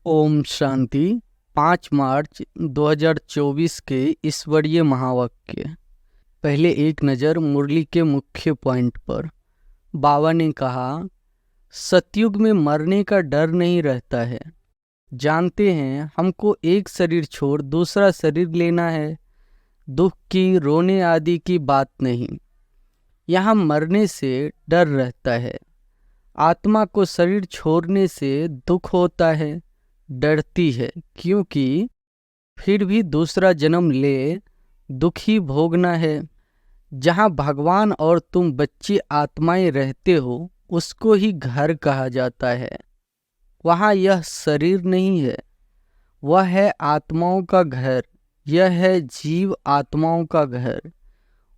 ओम शांति। 5 मार्च 2024 के ईश्वरीय महावाक्य। पहले एक नज़र मुरली के मुख्य पॉइंट पर। बाबा ने कहा, सतयुग में मरने का डर नहीं रहता है। जानते हैं हमको एक शरीर छोड़ दूसरा शरीर लेना है। दुख की, रोने आदि की बात नहीं। यहाँ मरने से डर रहता है। आत्मा को शरीर छोड़ने से दुख होता है, डरती है, क्योंकि फिर भी दूसरा जन्म ले दुख ही भोगना है। जहाँ भगवान और तुम बच्ची आत्माएं रहते हो उसको ही घर कहा जाता है। वहाँ यह शरीर नहीं है, वह है आत्माओं का घर। यह है जीव आत्माओं का घर।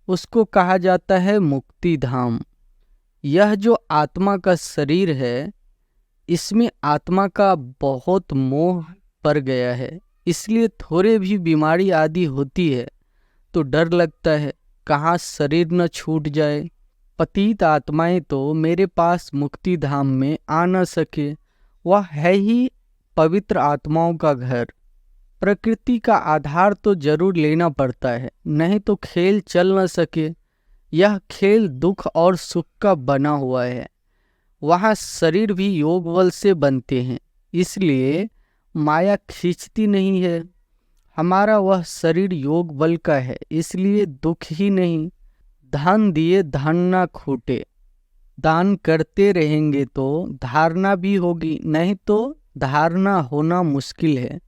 उसको कहा जाता है मुक्ति धाम। यह जो आत्मा का शरीर है, इसमें आत्मा का बहुत मोह पड़ गया है, इसलिए थोड़े भी बीमारी आदि होती है तो डर लगता है कहाँ शरीर न छूट जाए। पतित आत्माएं तो मेरे पास मुक्ति धाम में आ न सके। वह है ही पवित्र आत्माओं का घर। प्रकृति का आधार तो जरूर लेना पड़ता है, नहीं तो खेल चल न सके। यह खेल दुख और सुख का बना हुआ है। वहाँ शरीर भी योग बल से बनते हैं, इसलिए माया खींचती नहीं है। हमारा वह शरीर योग बल का है, इसलिए दुख ही नहीं। धन दिए धन ना खूटे। दान करते रहेंगे तो धारणा भी होगी, नहीं तो धारणा होना मुश्किल है।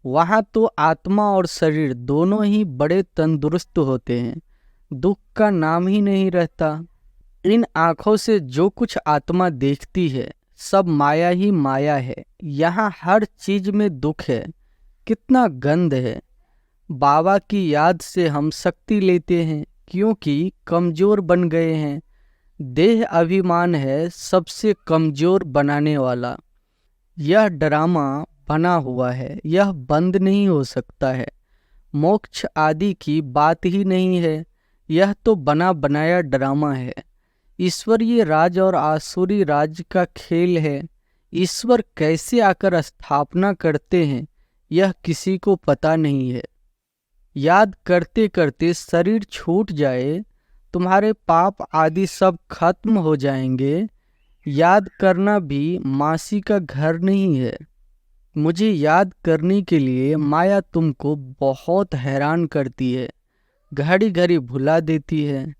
वहाँ तो आत्मा और शरीर दोनों ही बड़े तंदुरुस्त होते हैं, दुख का नाम ही नहीं रहता। इन आँखों से जो कुछ आत्मा देखती है सब माया ही माया है। यहाँ हर चीज में दुख है। कितना गंध है। बाबा की याद से हम शक्ति लेते हैं, क्योंकि कमजोर बन गए हैं। देह अभिमान है सबसे कमजोर बनाने वाला। यह ड्रामा बना हुआ है, यह बंद नहीं हो सकता है। मोक्ष आदि की बात ही नहीं है, यह तो बना बनाया ड्रामा है। ईश्वरीय राज और आसुरी राज का खेल है। ईश्वर कैसे आकर स्थापना करते हैं यह किसी को पता नहीं है। याद करते करते शरीर छूट जाए, तुम्हारे पाप आदि सब खत्म हो जाएंगे। याद करना भी मासी का घर नहीं है। मुझे याद करने के लिए माया तुमको बहुत हैरान करती है, घड़ी घड़ी भुला देती है।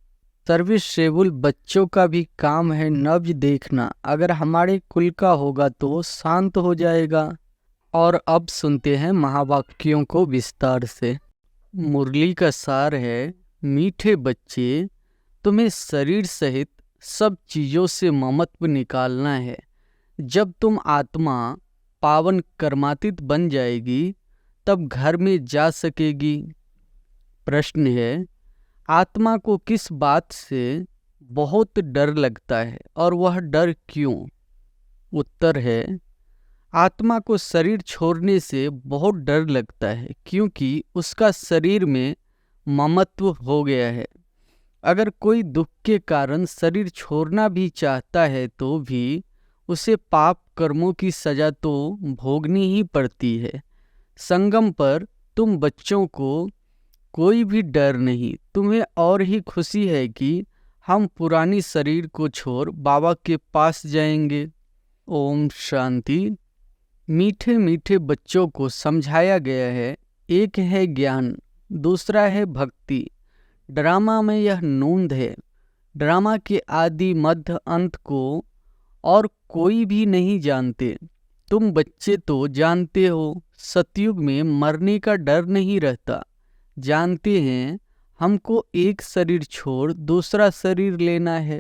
सर्विसेबल बच्चों का भी काम है नब्ज देखना। अगर हमारे कुल का होगा तो शांत हो जाएगा। और अब सुनते हैं महावाक्यों को विस्तार से। मुरली का सार है, मीठे बच्चे, तुम्हें शरीर सहित सब चीज़ों से ममत्व निकालना है। जब तुम आत्मा पावन कर्मातीत बन जाएगी तब घर में जा सकेगी। प्रश्न है, आत्मा को किस बात से बहुत डर लगता है और वह डर क्यों? उत्तर है, आत्मा को शरीर छोड़ने से बहुत डर लगता है, क्योंकि उसका शरीर में ममत्व हो गया है। अगर कोई दुख के कारण शरीर छोड़ना भी चाहता है तो भी उसे पाप कर्मों की सजा तो भोगनी ही पड़ती है। संगम पर तुम बच्चों को कोई भी डर नहीं, तुम्हें और ही खुशी है कि हम पुरानी शरीर को छोड़ बाबा के पास जाएंगे। ओम शांति। मीठे मीठे बच्चों को समझाया गया है, एक है ज्ञान, दूसरा है भक्ति। ड्रामा में यह नूंद है। ड्रामा के आदि मध्य अंत को और कोई भी नहीं जानते। तुम बच्चे तो जानते हो, सतयुग में मरने का डर नहीं रहता। जानते हैं हमको एक शरीर छोड़ दूसरा शरीर लेना है।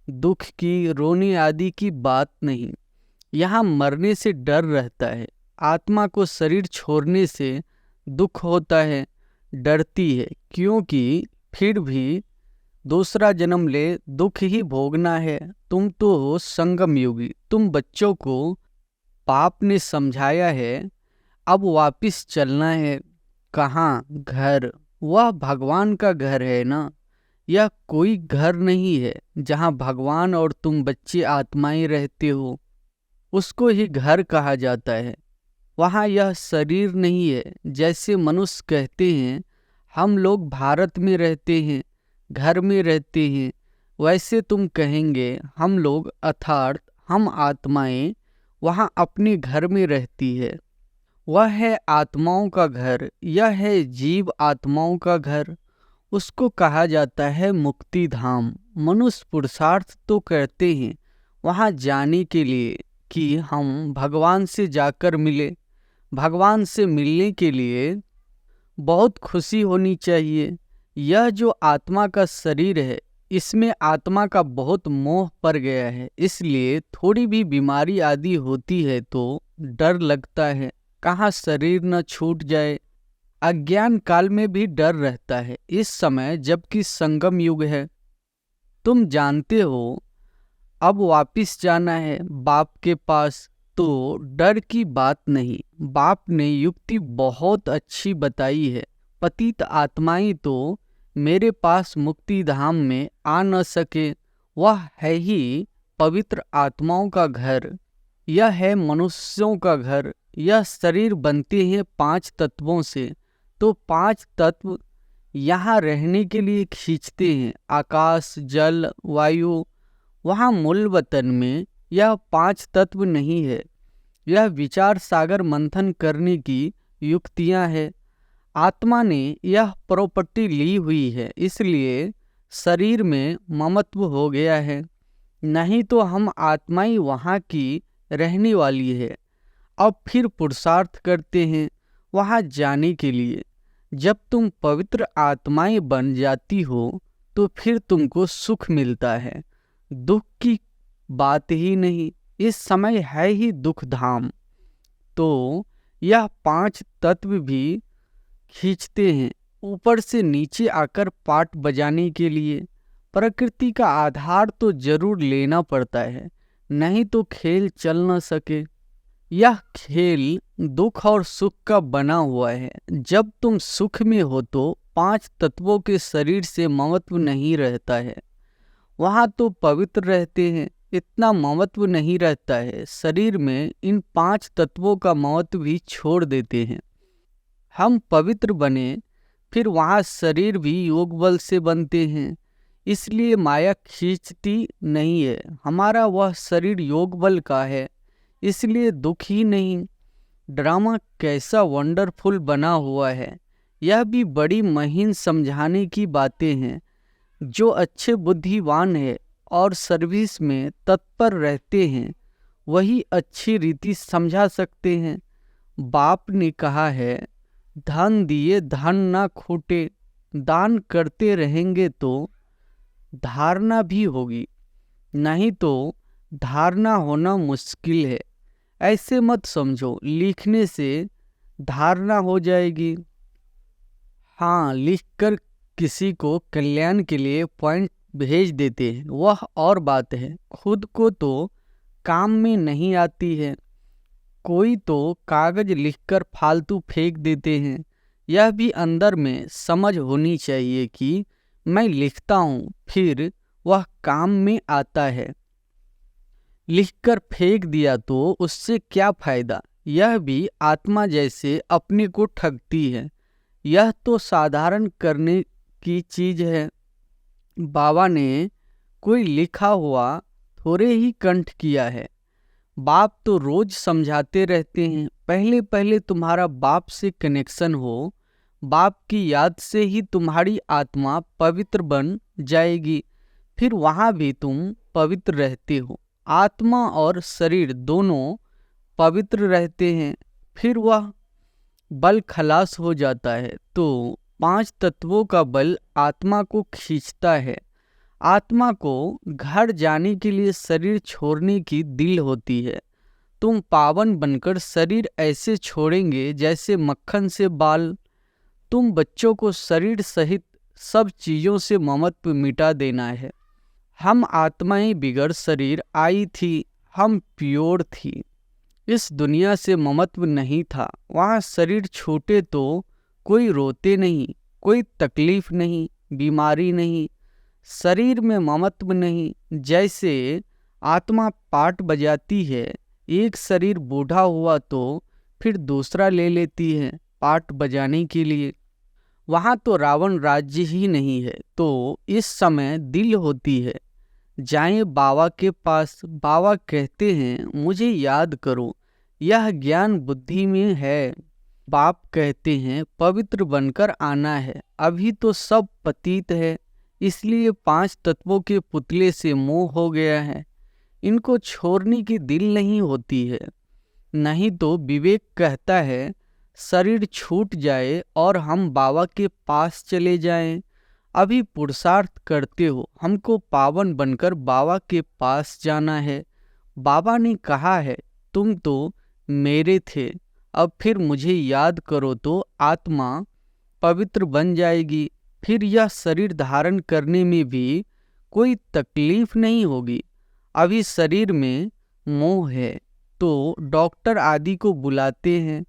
दुख की, रोने आदि की बात नहीं। यहाँ मरने से डर रहता है। आत्मा को शरीर छोड़ने से दुख होता है, डरती है, क्योंकि फिर भी दूसरा जन्म ले दुख ही भोगना है। तुम तो हो संगम योगी। तुम बच्चों को पाप ने समझाया है, अब वापिस चलना है। कहाँ? घर। वह भगवान का घर है ना। यह कोई घर नहीं है जहाँ भगवान और तुम बच्चे आत्माएं रहते हो। उसको ही घर कहा जाता है। वहाँ यह शरीर नहीं है। जैसे मनुष्य कहते हैं हम लोग भारत में रहते हैं, घर में रहते हैं, वैसे तुम कहेंगे हम लोग अर्थात हम आत्माएं वहाँ अपने घर में रहती है। वह है आत्माओं का घर, यह है जीव आत्माओं का घर। उसको कहा जाता है मुक्ति धाम। मनुष्य पुरुषार्थ तो करते हैं वहाँ जाने के लिए कि हम भगवान से जाकर मिले। भगवान से मिलने के लिए बहुत खुशी होनी चाहिए। यह जो आत्मा का शरीर है इसमें आत्मा का बहुत मोह पड़ गया है, इसलिए थोड़ी भी बीमारी आदि होती है तो डर लगता है कहाँ शरीर न छूट जाए। अज्ञान काल में भी डर रहता है, इस समय जबकि संगम युग है। तुम जानते हो अब वापिस जाना है बाप के पास, तो डर की बात नहीं। बाप ने युक्ति बहुत अच्छी बताई है। पतित आत्माएं तो मेरे पास मुक्ति धाम में आ न सके। वह है ही पवित्र आत्माओं का घर, यह है मनुष्यों का घर। यह शरीर बनते हैं 5 तत्वों से, तो 5 तत्व यहाँ रहने के लिए खींचते हैं। आकाश, जल, वायु। वहाँ मूल वतन में यह 5 तत्व नहीं है। यह विचार सागर मंथन करने की युक्तियाँ है। आत्मा ने यह प्रॉपर्टी ली हुई है, इसलिए शरीर में ममत्व हो गया है। नहीं तो हम आत्माएं वहाँ की रहने वाली है। अब फिर पुरुषार्थ करते हैं वहाँ जाने के लिए। जब तुम पवित्र आत्माएं बन जाती हो तो फिर तुमको सुख मिलता है, दुख की बात ही नहीं। इस समय है ही दुख धाम। तो यह 5 तत्व भी खींचते हैं ऊपर से नीचे आकर पाठ बजाने के लिए। प्रकृति का आधार तो जरूर लेना पड़ता है, नहीं तो खेल चल न सके। यह खेल दुख और सुख का बना हुआ है। जब तुम सुख में हो तो 5 तत्वों के शरीर से ममत्व नहीं रहता है, वहाँ तो पवित्र रहते हैं, इतना ममत्व नहीं रहता है। शरीर में इन 5 तत्वों का ममत्व भी छोड़ देते हैं। हम पवित्र बने फिर वहाँ शरीर भी योग बल से बनते हैं, इसलिए माया खींचती नहीं है। हमारा वह शरीर योग बल का है, इसलिए दुख ही नहीं। ड्रामा कैसा वंडरफुल बना हुआ है। यह भी बड़ी महीन समझाने की बातें हैं। जो अच्छे बुद्धिवान है और सर्विस में तत्पर रहते हैं वही अच्छी रीति समझा सकते हैं। बाप ने कहा है धन दिए धन ना खूटे। दान करते रहेंगे तो धारणा भी होगी, नहीं तो धारणा होना मुश्किल है। ऐसे मत समझो लिखने से धारणा हो जाएगी। हाँ, लिखकर किसी को कल्याण के लिए पॉइंट भेज देते हैं वह और बात है, खुद को तो काम में नहीं आती है। कोई तो कागज लिखकर फालतू फेंक देते हैं। यह भी अंदर में समझ होनी चाहिए कि मैं लिखता हूँ, फिर वह काम में आता है। लिखकर फेंक दिया तो उससे क्या फायदा। यह भी आत्मा जैसे अपने को ठगती है। यह तो साधारण करने की चीज है। बाबा ने कोई लिखा हुआ थोड़े ही कंठ किया है। बाप तो रोज समझाते रहते हैं। पहले पहले तुम्हारा बाप से कनेक्शन हो, बाप की याद से ही तुम्हारी आत्मा पवित्र बन जाएगी, फिर वहाँ भी तुम पवित्र रहते हो। आत्मा और शरीर दोनों पवित्र रहते हैं, फिर वह बल खलास हो जाता है तो 5 तत्वों का बल आत्मा को खींचता है। आत्मा को घर जाने के लिए शरीर छोड़ने की दिल होती है। तुम पावन बनकर शरीर ऐसे छोड़ेंगे जैसे मक्खन से बाल। तुम बच्चों को शरीर सहित सब चीज़ों से ममत्व मिटा देना है। हम आत्माएं बिगड़ शरीर आई थी, हम प्योर थी। इस दुनिया से ममत्व नहीं था। वहाँ शरीर छूटे तो कोई रोते नहीं, कोई तकलीफ नहीं, बीमारी नहीं, शरीर में ममत्व नहीं। जैसे आत्मा पाठ बजाती है, एक शरीर बूढ़ा हुआ तो फिर दूसरा ले लेती है पाट बजाने के लिए। वहाँ तो रावण राज्य ही नहीं है, तो इस समय दिल होती है जाएं बाबा के पास। बाबा कहते हैं मुझे याद करो, यह ज्ञान बुद्धि में है। बाप कहते हैं पवित्र बनकर आना है, अभी तो सब पतित है, इसलिए 5 तत्वों के पुतले से मोह हो गया है, इनको छोड़ने की दिल नहीं होती है। नहीं तो विवेक कहता है शरीर छूट जाए और हम बाबा के पास चले जाएं। अभी पुरुषार्थ करते हो, हमको पावन बनकर बाबा के पास जाना है। बाबा ने कहा है तुम तो मेरे थे, अब फिर मुझे याद करो तो आत्मा पवित्र बन जाएगी, फिर यह शरीर धारण करने में भी कोई तकलीफ नहीं होगी। अभी शरीर में मोह है तो डॉक्टर आदि को बुलाते हैं,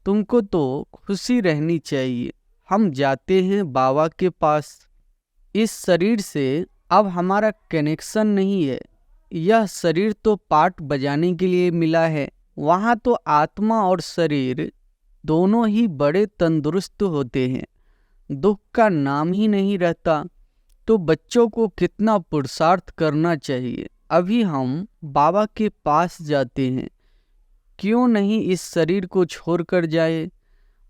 तुमको तो खुशी रहनी चाहिए। हम जाते हैं बाबा के पास। इस शरीर से अब हमारा कनेक्शन नहीं है, यह शरीर तो पाठ बजाने के लिए मिला है। वहाँ तो आत्मा और शरीर दोनों ही बड़े तंदुरुस्त होते हैं, दुख का नाम ही नहीं रहता। तो बच्चों को कितना पुरुषार्थ करना चाहिए। अभी हम बाबा के पास जाते हैं, क्यों नहीं इस शरीर को छोड़कर जाए।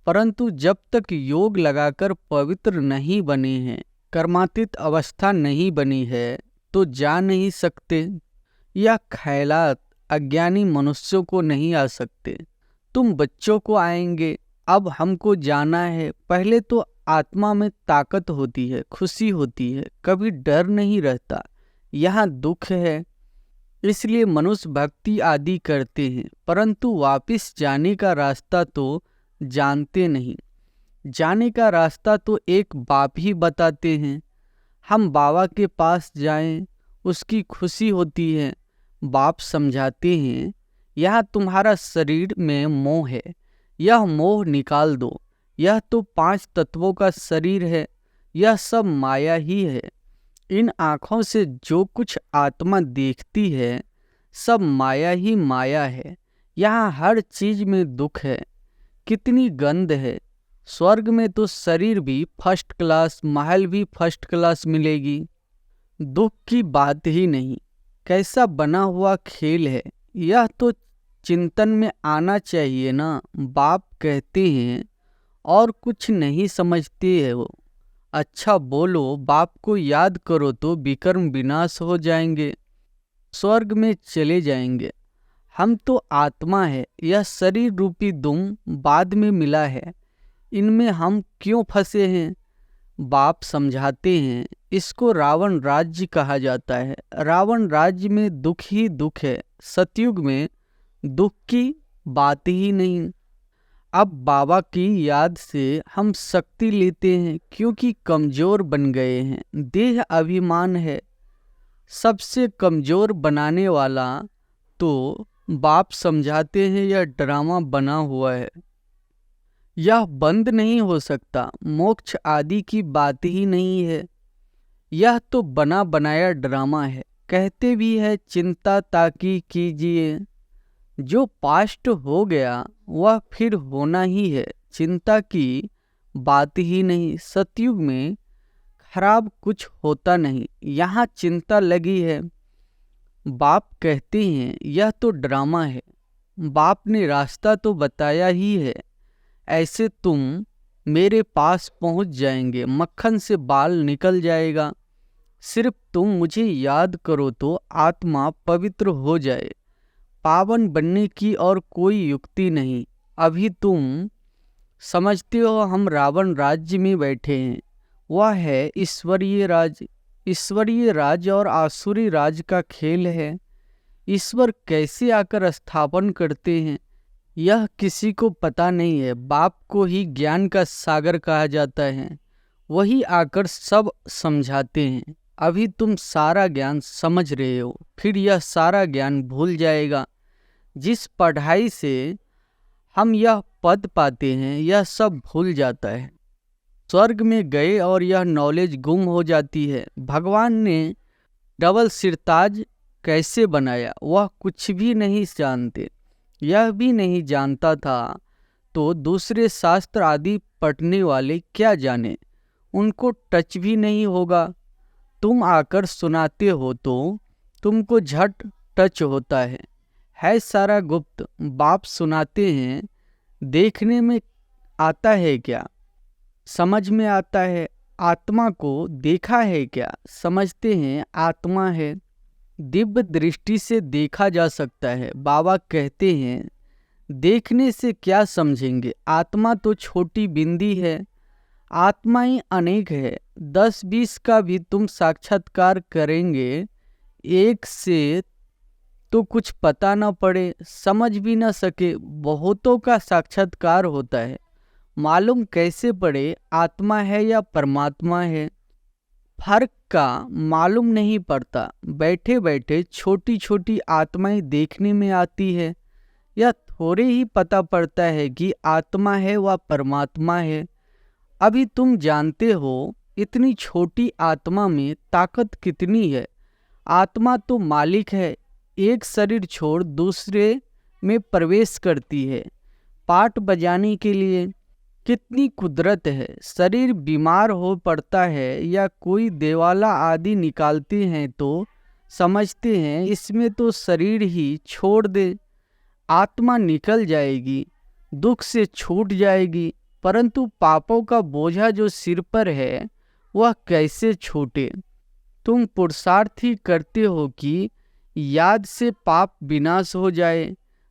परंतु जब तक योग लगाकर पवित्र नहीं बने हैं, कर्मातीत अवस्था नहीं बनी है, तो जा नहीं सकते। यह ख्यालात अज्ञानी मनुष्यों को नहीं आ सकते। तुम बच्चों को आएंगे, अब हमको जाना है। पहले तो आत्मा में ताकत होती है, खुशी होती है, कभी डर नहीं रहता। यहाँ दुख है, इसलिए मनुष्य भक्ति आदि करते हैं, परंतु वापिस जाने का रास्ता तो जानते नहीं। जाने का रास्ता तो एक बाप ही बताते हैं। हम बाबा के पास जाएं, उसकी खुशी होती है। बाप समझाते हैं यह तुम्हारा शरीर में मोह है, यह मोह निकाल दो। यह तो 5 तत्वों का शरीर है, यह सब माया ही है। इन आँखों से जो कुछ आत्मा देखती है सब माया ही माया है। यहाँ हर चीज में दुख है, कितनी गंध है। स्वर्ग में तो शरीर भी फर्स्ट क्लास, महल भी फर्स्ट क्लास मिलेगी, दुख की बात ही नहीं। कैसा बना हुआ खेल है, यह तो चिंतन में आना चाहिए ना। बाप कहते हैं और कुछ नहीं समझते है वो। अच्छा बोलो, बाप को याद करो तो विकर्म विनाश हो जाएंगे, स्वर्ग में चले जाएंगे। हम तो आत्मा है, यह शरीर रूपी दुम बाद में मिला है, इनमें हम क्यों फंसे हैं। बाप समझाते हैं इसको रावण राज्य कहा जाता है। रावण राज्य में दुख ही दुख है, सतयुग में दुख की बात ही नहीं। अब बाबा की याद से हम शक्ति लेते हैं, क्योंकि कमजोर बन गए हैं। देह अभिमान है, सबसे कमजोर बनाने वाला तो बाप समझाते हैं यह ड्रामा बना हुआ है, यह बंद नहीं हो सकता। मोक्ष आदि की बात ही नहीं है, यह तो बना बनाया ड्रामा है। कहते भी है चिंता ताकि कीजिए, जो पास्ट हो गया वह फिर होना ही है, चिंता की बात ही नहीं। सतयुग में खराब कुछ होता नहीं, यहाँ चिंता लगी है। बाप कहते हैं यह तो ड्रामा है, बाप ने रास्ता तो बताया ही है। ऐसे तुम मेरे पास पहुंच जाएंगे, मक्खन से बाल निकल जाएगा। सिर्फ तुम मुझे याद करो तो आत्मा पवित्र हो जाए। पावन बनने की और कोई युक्ति नहीं। अभी तुम समझते हो हम रावण राज्य में बैठे हैं, वह है ईश्वरीय राज। ईश्वरीय राज और आसुरी राज का खेल है। ईश्वर कैसे आकर स्थापन करते हैं यह किसी को पता नहीं है। बाप को ही ज्ञान का सागर कहा जाता है, वही आकर सब समझाते हैं। अभी तुम सारा ज्ञान समझ रहे हो, फिर यह सारा ज्ञान भूल जाएगा। जिस पढ़ाई से हम यह पद पाते हैं यह सब भूल जाता है। स्वर्ग में गए और यह नॉलेज गुम हो जाती है। भगवान ने डबल सिरताज कैसे बनाया वह कुछ भी नहीं जानते। यह भी नहीं जानता था तो दूसरे शास्त्र आदि पढ़ने वाले क्या जाने, उनको टच भी नहीं होगा। तुम आकर सुनाते हो तो तुमको झट टच होता है सारा गुप्त। बाप सुनाते हैं, देखने में आता है क्या, समझ में आता है। आत्मा को देखा है क्या, समझते हैं आत्मा है। दिव्य दृष्टि से देखा जा सकता है। बाबा कहते हैं, देखने से क्या समझेंगे, आत्मा तो छोटी बिंदी है। आत्मा ही अनेक है। 10-20 का भी तुम साक्षात्कार करेंगे, एक से तो कुछ पता न पड़े, समझ भी न सके। बहुतों का साक्षात्कार होता है, मालूम कैसे पड़े आत्मा है या परमात्मा है। फर्क का मालूम नहीं पड़ता। बैठे बैठे छोटी छोटी आत्माएं देखने में आती है, या थोड़े ही पता पड़ता है कि आत्मा है व परमात्मा है। अभी तुम जानते हो इतनी छोटी आत्मा में ताकत कितनी है। आत्मा तो मालिक है, एक शरीर छोड़ दूसरे में प्रवेश करती है पाठ बजाने के लिए। कितनी कुदरत है। शरीर बीमार हो पड़ता है या कोई देवाला आदि निकालते हैं तो समझते हैं इसमें तो शरीर ही छोड़ दे, आत्मा निकल जाएगी, दुख से छूट जाएगी। परंतु पापों का बोझा जो सिर पर है वह कैसे छूटे। तुम पुरुषार्थ ही करते हो कि याद से पाप विनाश हो जाए।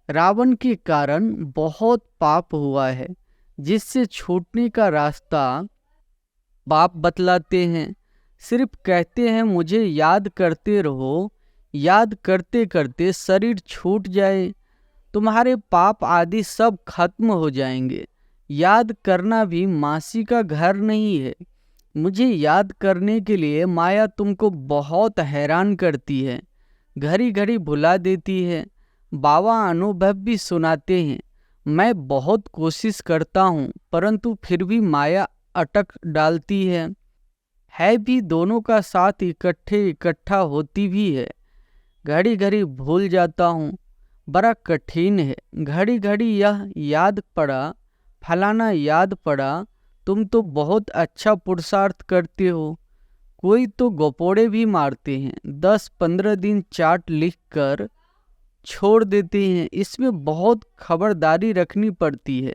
रावण के कारण बहुत पाप हुआ है, जिससे छूटने का रास्ता बाप बतलाते हैं। सिर्फ कहते हैं मुझे याद करते रहो, याद करते करते शरीर छूट जाए, तुम्हारे पाप आदि सब खत्म हो जाएंगे। याद करना भी मासी का घर नहीं है। मुझे याद करने के लिए माया तुमको बहुत हैरान करती है, घड़ी घड़ी भुला देती है। बाबा अनुभव भी सुनाते हैं, मैं बहुत कोशिश करता हूँ परंतु फिर भी माया अटक डालती है भी दोनों का साथ इकट्ठा होती भी है। घड़ी घड़ी भूल जाता हूँ, बड़ा कठिन है। घड़ी घड़ी यह याद पड़ा, फलाना याद पड़ा। तुम तो बहुत अच्छा पुरुषार्थ करते हो। कोई तो गपोड़े भी मारते हैं, 10-15 दिन चार्ट लिख कर छोड़ देते हैं। इसमें बहुत खबरदारी रखनी पड़ती है।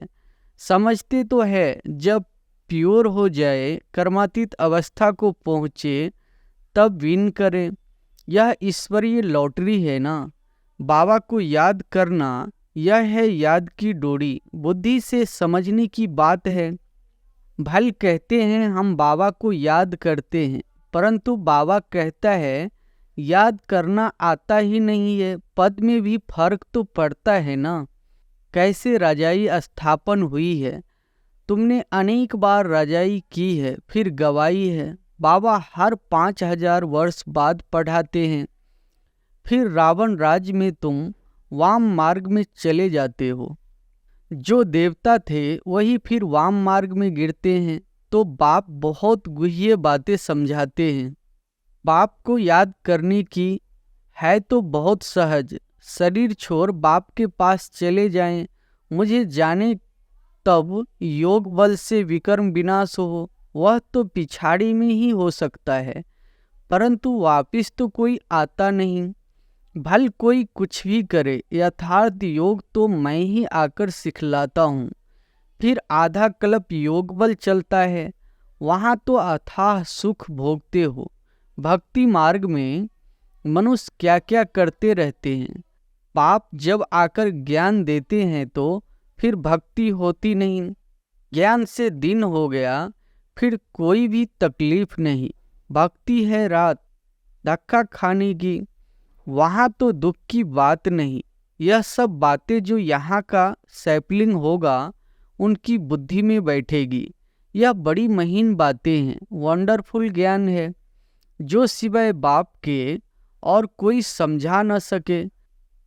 समझते तो है जब प्योर हो जाए, कर्मातीत अवस्था को पहुँचे, तब विन करें। यह ईश्वरीय लॉटरी है ना। बाबा को याद करना यह है याद की डोरी। बुद्धि से समझने की बात है। भल कहते हैं हम बाबा को याद करते हैं, परंतु बाबा कहता है याद करना आता ही नहीं है। पद में भी फर्क तो पड़ता है ना। कैसे रजाई स्थापन हुई है, तुमने अनेक बार रजाई की है फिर गवाई है। बाबा हर 5000 वर्ष बाद पढ़ाते हैं। फिर रावण राज्य में तुम वाम मार्ग में चले जाते हो। जो देवता थे वही फिर वाम मार्ग में गिरते हैं। तो बाप बहुत गुह्य बातें समझाते हैं। बाप को याद करने की है तो बहुत सहज। शरीर छोड़ बाप के पास चले जाएं, मुझे जाने तब योग बल से विकर्म विनाश हो। वह तो पिछाड़ी में ही हो सकता है, परंतु वापिस तो कोई आता नहीं। भल कोई कुछ भी करे, यथार्थ योग तो मैं ही आकर सिखलाता हूँ। फिर आधा कल्प योग बल चलता है, वहाँ तो अथाह सुख भोगते हो। भक्ति मार्ग में मनुष्य क्या क्या करते रहते हैं। पाप जब आकर ज्ञान देते हैं तो फिर भक्ति होती नहीं। ज्ञान से दिन हो गया, फिर कोई भी तकलीफ नहीं। भक्ति है रात धक्का खाने की, वहाँ तो दुख की बात नहीं। यह सब बातें जो यहाँ का सैपलिंग होगा उनकी बुद्धि में बैठेगी। यह बड़ी महीन बातें हैं, वंडरफुल ज्ञान है जो सिवाय बाप के और कोई समझा न सके।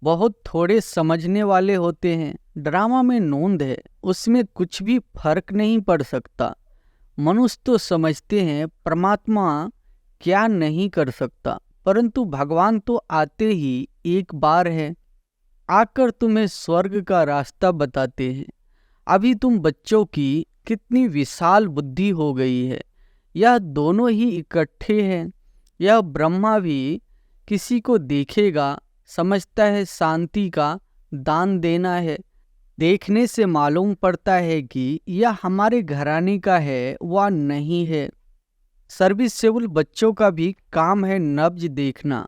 बहुत थोड़े समझने वाले होते हैं। ड्रामा में नोंद है, उसमें कुछ भी फर्क नहीं पड़ सकता। मनुष्य तो समझते हैं परमात्मा क्या नहीं कर सकता, परंतु भगवान तो आते ही एक बार है, आकर तुम्हें स्वर्ग का रास्ता बताते हैं। अभी तुम बच्चों की कितनी विशाल बुद्धि हो गई है। यह दोनों ही इकट्ठे हैं। यह ब्रह्मा भी किसी को देखेगा, समझता है शांति का दान देना है। देखने से मालूम पड़ता है कि यह हमारे घराने का है व नहीं है। सर्विसेबल बच्चों का भी काम है नब्ज देखना।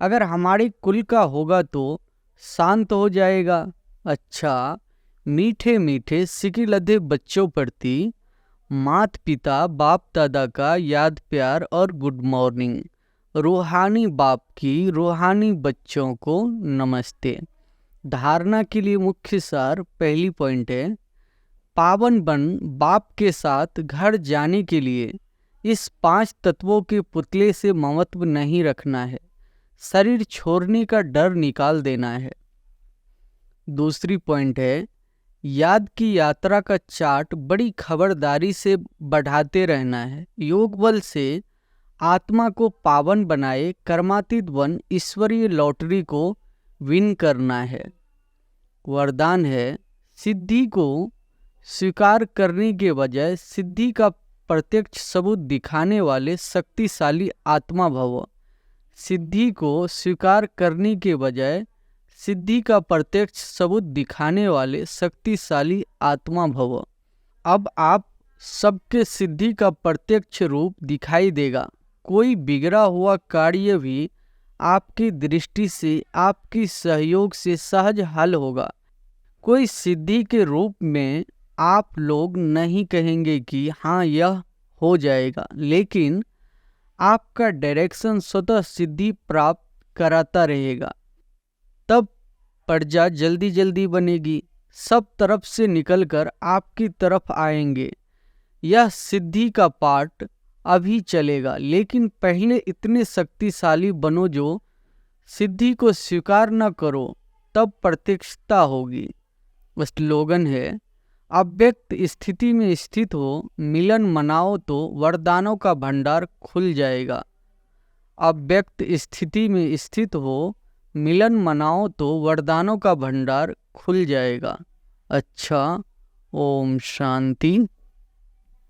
अगर हमारे कुल का होगा तो शांत हो जाएगा। अच्छा, मीठे मीठे सिकिलधे बच्चों प्रति माता पिता बाप दादा का याद प्यार और गुड मॉर्निंग। रूहानी बाप की रूहानी बच्चों को नमस्ते। धारणा के लिए मुख्य सार पहली पॉइंट है, पावन बन बाप के साथ घर जाने के लिए इस 5 तत्वों के पुतले से ममत्व नहीं रखना है, शरीर छोड़ने का डर निकाल देना है। दूसरी पॉइंट है, याद की यात्रा का चार्ट बड़ी खबरदारी से बढ़ाते रहना है। योग बल से आत्मा को पावन बनाए कर्मातीत बन ईश्वरीय लॉटरी को विन करना है। वरदान है, सिद्धि को स्वीकार करने के बजाय सिद्धि का प्रत्यक्ष सबूत दिखाने वाले शक्तिशाली आत्मा भव। सिद्धि को स्वीकार करने के बजाय सिद्धि का प्रत्यक्ष सबूत दिखाने वाले शक्तिशाली आत्मा भव। अब आप सबके सिद्धि का प्रत्यक्ष रूप दिखाई देगा। कोई बिगड़ा हुआ कार्य भी आपकी दृष्टि से, आपकी सहयोग से सहज हल होगा। कोई सिद्धि के रूप में आप लोग नहीं कहेंगे कि हाँ यह हो जाएगा, लेकिन आपका डायरेक्शन स्वतः सिद्धि प्राप्त कराता रहेगा। तब प्रजा जल्दी जल्दी बनेगी, सब तरफ से निकलकर आपकी तरफ आएंगे। यह सिद्धि का पाठ अभी चलेगा, लेकिन पहले इतने शक्तिशाली बनो जो सिद्धि को स्वीकार न करो, तब प्रत्यक्षता होगी। स्लोगन है, अव्यक्त स्थिति में स्थित हो, मिलन मनाओ तो वरदानों का भंडार खुल जाएगा। अव्यक्त स्थिति में स्थित हो, मिलन मनाओ तो वरदानों का भंडार खुल जाएगा। अच्छा, ओम शांति।